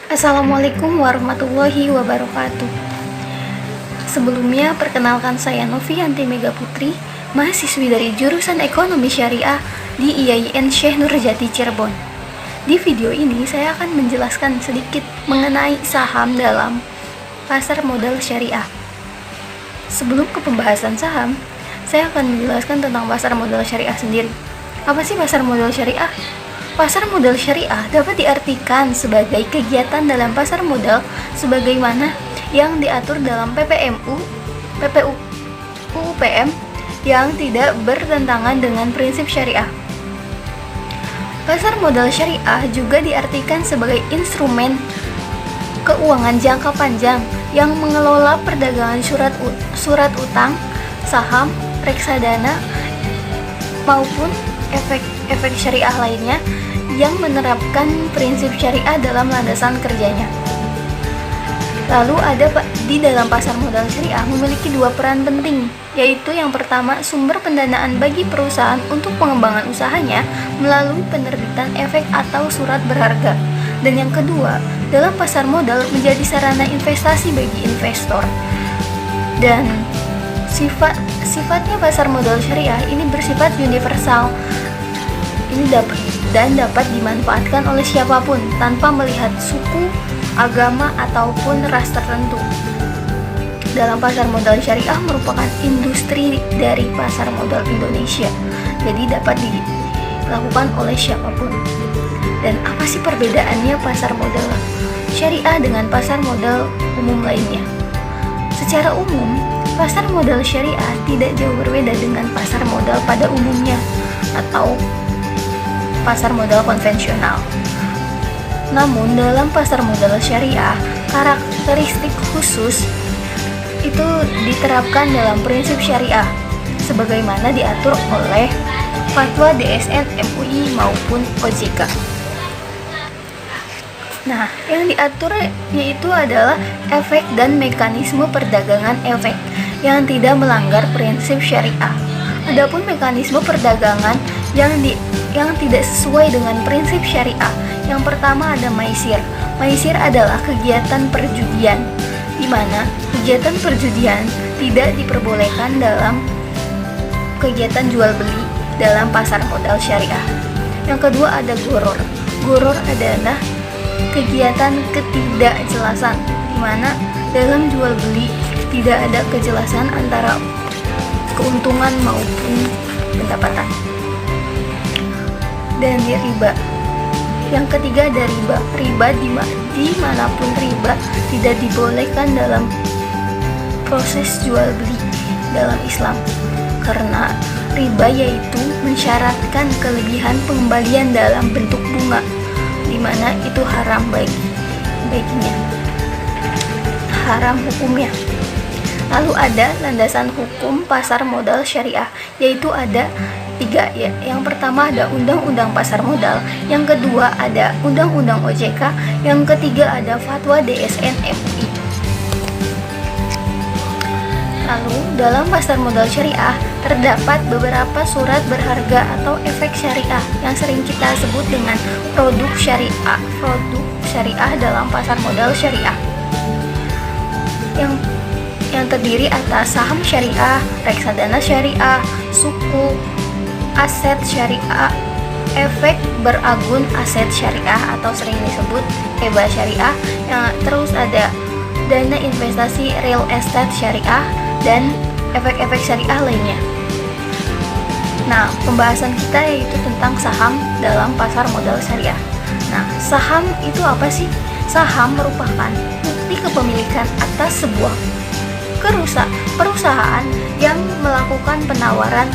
Assalamualaikum warahmatullahi wabarakatuh. Sebelumnya, perkenalkan saya Novianti Mega Putri, mahasiswi dari jurusan Ekonomi Syariah di IAIN Syekh Nurjati Cirebon. Di video ini, saya akan menjelaskan sedikit mengenai saham dalam pasar modal syariah. Sebelum ke pembahasan saham, saya akan menjelaskan tentang pasar modal syariah sendiri. Apa sih pasar modal syariah? Pasar modal syariah dapat diartikan sebagai kegiatan dalam pasar modal sebagaimana yang diatur dalam PPMU, PPU, UUPM yang tidak bertentangan dengan prinsip syariah. Pasar modal syariah juga diartikan sebagai instrumen keuangan jangka panjang yang mengelola perdagangan surat utang, saham, reksadana, maupun efek syariah lainnya yang menerapkan prinsip syariah dalam landasan kerjanya. Lalu di dalam pasar modal syariah memiliki dua peran penting, yaitu yang pertama sumber pendanaan bagi perusahaan untuk pengembangan usahanya melalui penerbitan efek atau surat berharga, dan yang kedua dalam pasar modal menjadi sarana investasi bagi investor. Dan sifatnya pasar modal syariah ini bersifat universal. Ini dapat dimanfaatkan oleh siapapun tanpa melihat suku, agama, ataupun ras tertentu. Dalam pasar modal syariah merupakan industri dari pasar modal Indonesia, jadi dapat dilakukan oleh siapapun. Dan apa sih perbedaannya pasar modal syariah dengan pasar modal umum lainnya? Secara umum, pasar modal syariah tidak jauh berbeda dengan pasar modal pada umumnya atau pasar modal konvensional. Namun dalam pasar modal syariah, karakteristik khusus itu diterapkan dalam prinsip syariah sebagaimana diatur oleh fatwa DSN MUI maupun OJK. Nah, yang diatur yaitu adalah efek dan mekanisme perdagangan efek yang tidak melanggar prinsip syariah. Adapun mekanisme perdagangan yang tidak sesuai dengan prinsip syariah, yang pertama ada maisir. Maisir adalah kegiatan perjudian, di mana kegiatan perjudian tidak diperbolehkan dalam kegiatan jual beli dalam pasar modal syariah. Yang kedua ada goror. Goror adalah kegiatan ketidakjelasan, di mana dalam jual beli tidak ada kejelasan antara keuntungan maupun pendapatan. Dan riba. Yang ketiga ada riba. Riba dimanapun riba tidak dibolehkan dalam proses jual beli dalam Islam, karena riba yaitu mensyaratkan kelebihan pengembalian dalam bentuk bunga, di mana itu haram baginya, haram hukumnya. Lalu ada landasan hukum pasar modal syariah, yaitu ada 3 ya. Yang pertama ada Undang-Undang Pasar Modal, yang kedua ada Undang-Undang OJK, yang ketiga ada Fatwa DSN MUI. Lalu dalam pasar modal syariah terdapat beberapa surat berharga atau efek syariah yang sering kita sebut dengan produk syariah. Produk syariah dalam pasar modal syariah yang terdiri atas saham syariah, reksadana syariah, suku, aset syariah, efek beragun aset syariah atau sering disebut EBA syariah, yang terus ada dana investasi real estate syariah dan efek-efek syariah lainnya. Nah, pembahasan kita yaitu tentang saham dalam pasar modal syariah. Nah, saham itu apa sih? Saham merupakan bukti kepemilikan atas sebuah perusahaan yang melakukan penawaran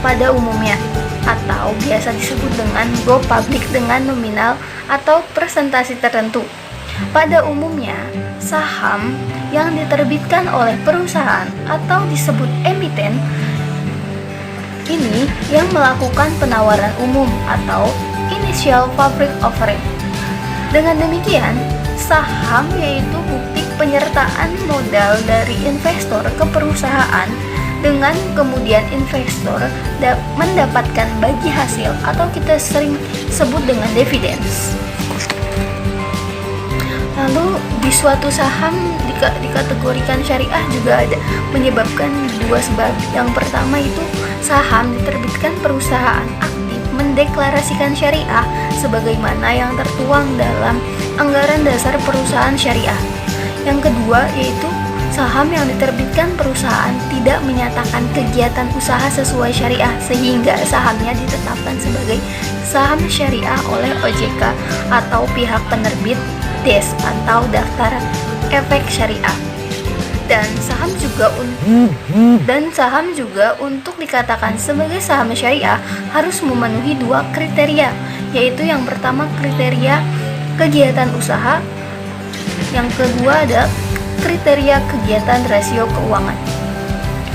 pada umumnya, atau biasa disebut dengan go public dengan nominal atau presentasi tertentu. Pada umumnya, saham yang diterbitkan oleh perusahaan atau disebut emiten ini yang melakukan penawaran umum atau initial public offering. Dengan demikian, saham yaitu bukti penyertaan modal dari investor ke perusahaan, dengan kemudian investor mendapatkan bagi hasil atau kita sering sebut dengan dividends. Lalu di suatu saham dikategorikan syariah juga ada menyebabkan dua sebab. Yang pertama itu saham diterbitkan perusahaan aktif mendeklarasikan syariah sebagaimana yang tertuang dalam anggaran dasar perusahaan syariah. Yang kedua yaitu saham yang diterbitkan perusahaan tidak menyatakan kegiatan usaha sesuai syariah sehingga sahamnya ditetapkan sebagai saham syariah oleh OJK atau pihak penerbit DES atau daftar efek syariah. Dan saham juga untuk dikatakan sebagai saham syariah harus memenuhi dua kriteria, yaitu yang pertama kriteria kegiatan usaha, yang kedua ada kriteria kegiatan rasio keuangan.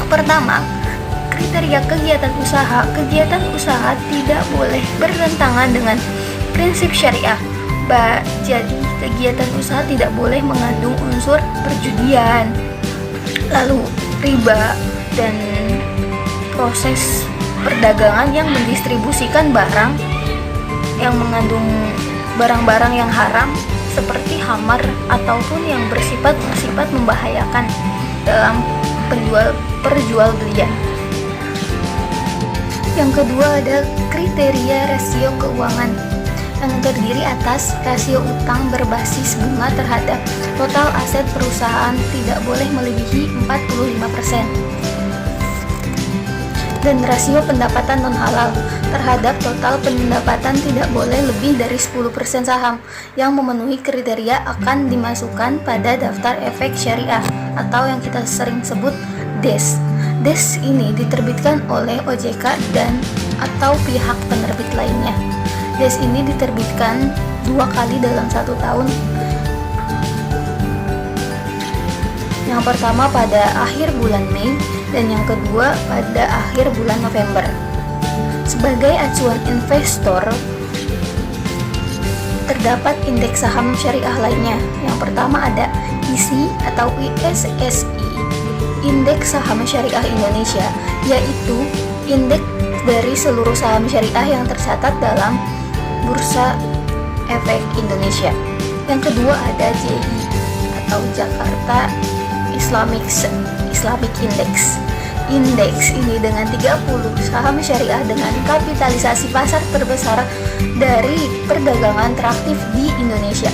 Pertama, kriteria kegiatan usaha tidak boleh bertentangan dengan prinsip syariah. Jadi kegiatan usaha tidak boleh mengandung unsur perjudian, lalu riba, dan proses perdagangan yang mendistribusikan barang yang mengandung barang-barang yang haram seperti khamar ataupun yang bersifat membahayakan dalam perjualbelian. Yang kedua ada kriteria rasio keuangan yang terdiri atas rasio utang berbasis bunga terhadap total aset perusahaan tidak boleh melebihi 45%. Dan rasio pendapatan non halal terhadap total pendapatan tidak boleh lebih dari 10% saham yang memenuhi kriteria akan dimasukkan pada daftar efek syariah atau yang kita sering sebut DES. DES ini diterbitkan oleh OJK dan atau pihak penerbit lainnya. DES ini diterbitkan 2 kali dalam 1 tahun. Yang pertama pada akhir bulan Mei dan yang kedua pada akhir bulan November. Sebagai acuan investor, terdapat indeks saham syariah lainnya. Yang pertama ada ISI atau ISSI, Indeks Saham Syariah Indonesia, yaitu indeks dari seluruh saham syariah yang tercatat dalam Bursa Efek Indonesia. Yang kedua ada JI atau Jakarta Islamic Index. Indeks ini dengan 30 saham syariah dengan kapitalisasi pasar terbesar dari perdagangan teraktif di Indonesia.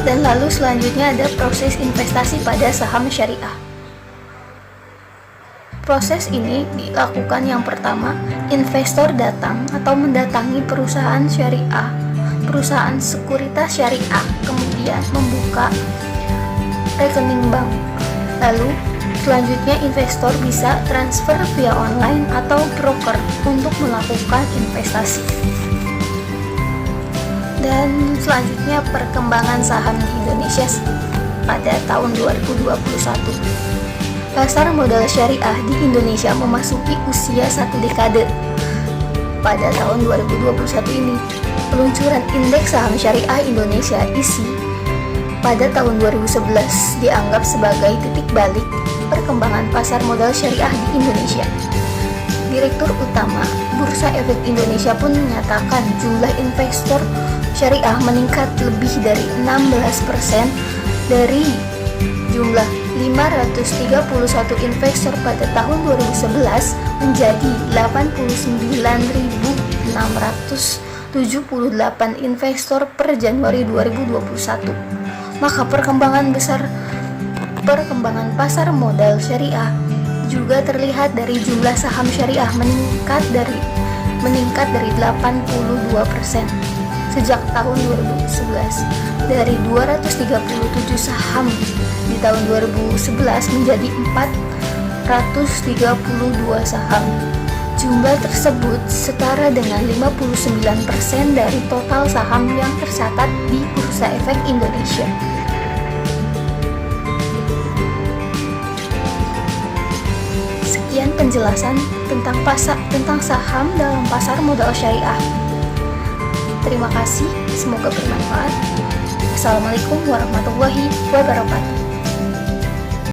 Dan lalu selanjutnya ada proses investasi pada saham syariah. Proses ini dilakukan yang pertama, investor datang atau mendatangi perusahaan syariah, perusahaan sekuritas syariah, kemudian membuka rekening bank. Lalu selanjutnya investor bisa transfer via online atau broker untuk melakukan investasi. Dan selanjutnya perkembangan saham di Indonesia pada tahun 2021. Pasar modal syariah di Indonesia memasuki usia 1 dekade. Pada tahun 2021 ini, peluncuran Indeks Saham Syariah Indonesia (ISI) pada tahun 2011 dianggap sebagai titik balik perkembangan pasar modal syariah di Indonesia. Direktur Utama Bursa Efek Indonesia pun menyatakan jumlah investor syariah meningkat lebih dari 16% dari jumlah 531 investor pada tahun 2011 menjadi 89.678 investor per Januari 2021. Maka perkembangan pasar modal syariah juga terlihat dari jumlah saham syariah meningkat dari 82% sejak tahun 2011, dari 237 saham di tahun 2011 menjadi 432 saham. Jumlah tersebut setara dengan 59% dari total saham yang tercatat di Bursa Efek Indonesia. Sekian penjelasan tentang saham dalam pasar modal syariah. Terima kasih, semoga bermanfaat. Assalamualaikum warahmatullahi wabarakatuh.